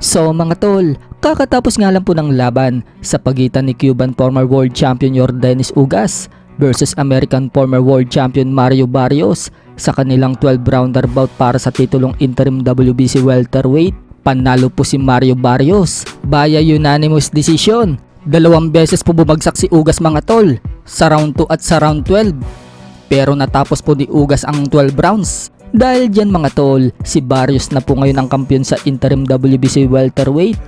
So mga tol, kakatapos nga lang po ng laban sa pagitan ni Cuban former world champion Yordenis Ugas versus American former world champion Mario Barrios sa kanilang 12-rounder bout para sa titulong interim WBC welterweight. Panalo po si Mario Barrios via unanimous decision. 2 beses po bumagsak si Ugas mga tol, sa round 2 at sa round 12. Pero natapos po ni Ugas ang 12 rounds. Dahil dyan mga tol, si Barrios na po ngayon ang kampiyon sa interim WBC welterweight.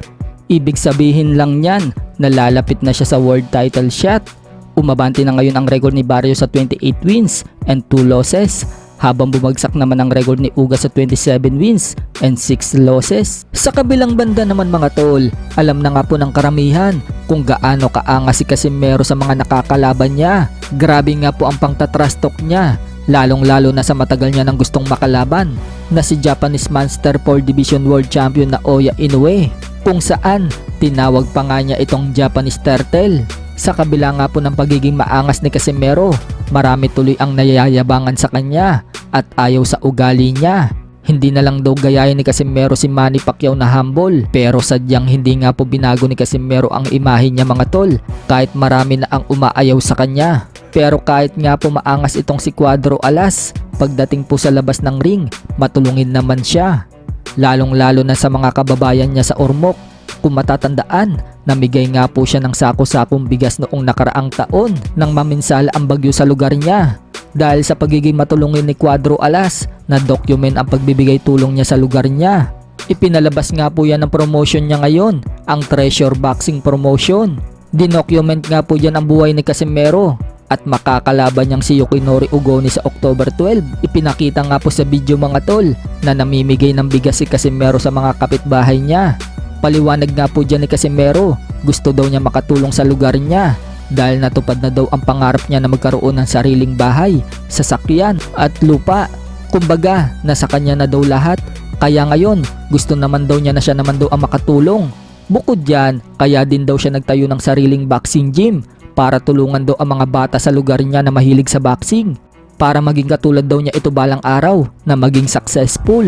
Ibig sabihin lang niyan, nalalapit na siya sa world title shot. Umabante na ngayon ang record ni Barrios sa 28 wins and 2 losses, habang bumagsak naman ang record ni Ugas sa 27 wins and 6 losses. Sa kabilang banda naman mga tol, alam na nga po ng karamihan kung gaano kaangas si Casimero sa mga nakakalaban niya. Grabe nga po ang pangtatrash talk niya, lalong-lalo na sa matagal niya nang gustong makalaban na si Japanese Monster 4 Division World Champion na Oya Inoue, kung saan tinawag pa nga niya itong Japanese Turtle. Sa kabila nga po ng pagiging maangas ni Casimero, marami tuloy ang nayayabangan sa kanya at ayaw sa ugali niya. Hindi na lang daw gayahin ni Casimero si Manny Pacquiao na humble, pero sadyang hindi nga po binago ni Casimero ang imahe niya mga tol, kahit marami na ang umaayaw sa kanya. Pero kahit nga po maangas itong si Cuadro Alas, pagdating po sa labas ng ring, matulungin naman siya. Lalong-lalo na sa mga kababayan niya sa Ormoc. Kung matatandaan, namigay nga po siya ng sako-sakong bigas noong nakaraang taon nang maminsala ang bagyo sa lugar niya. Dahil sa pagiging matulungin ni Cuadro Alas, na-document ang pagbibigay tulong niya sa lugar niya. Ipinalabas nga po yan ng promotion niya ngayon, ang Treasure Boxing Promotion. Dinocument nga po yan ang buhay ni Casimero at makakalaban niyang si Yukinori Ugoni sa October 12. Ipinakita nga po sa video mga tol na namimigay ng bigas si Casimero sa mga kapitbahay niya. Paliwanag nga po dyan ni Casimero, gusto daw niya makatulong sa lugar niya dahil natupad na daw ang pangarap niya na magkaroon ng sariling bahay, sasakyan at lupa. Kumbaga, nasa kanya na daw lahat, kaya ngayon gusto naman daw niya na siya naman daw ang makatulong. Bukod dyan, kaya din daw siya nagtayo ng sariling boxing gym para tulungan daw ang mga bata sa lugar niya na mahilig sa boxing, para maging katulad daw niya ito balang araw na maging successful.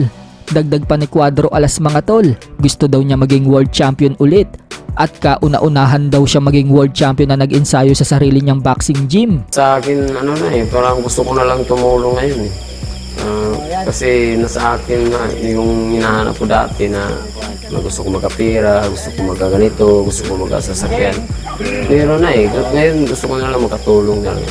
Dagdag pa ni Cuadro Alas mga tol, gusto daw niya maging world champion ulit at kauna-unahan daw siya maging world champion na nag-ensayo sa sarili niyang boxing gym. Sa akin parang gusto ko na lang tumulong ngayon kasi nasa akin na yung hinahanap ko dati na gusto ko magkapira, gusto ko magaganito, gusto ko magkasasakyan. Meron na ngayon gusto ko na lang makatulong na lang.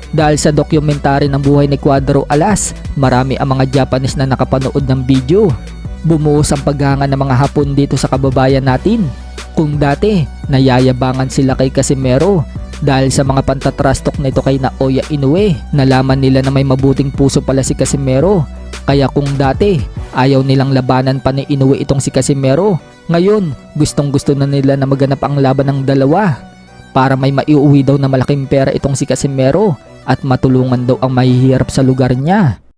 Dahil sa dokumentary ng buhay ni Cuadro Alas, marami ang mga Japanese na nakapanood ng video. Bumuhos ang paghanga ng mga Hapon dito sa kababayan natin. Kung dati, nayayabangan sila kay Casimero dahil sa mga pantatrash talk nito kay Naoya Inoue, nalaman nila na may mabuting puso pala si Casimero. Kaya kung dati, ayaw nilang labanan pa ni Inoue itong si Casimero, ngayon gustong gusto na nila na maganap ang laban ng dalawa para may maiuwi daw na malaking pera itong si Casimero at matulungan daw ang mahihirap sa lugar niya.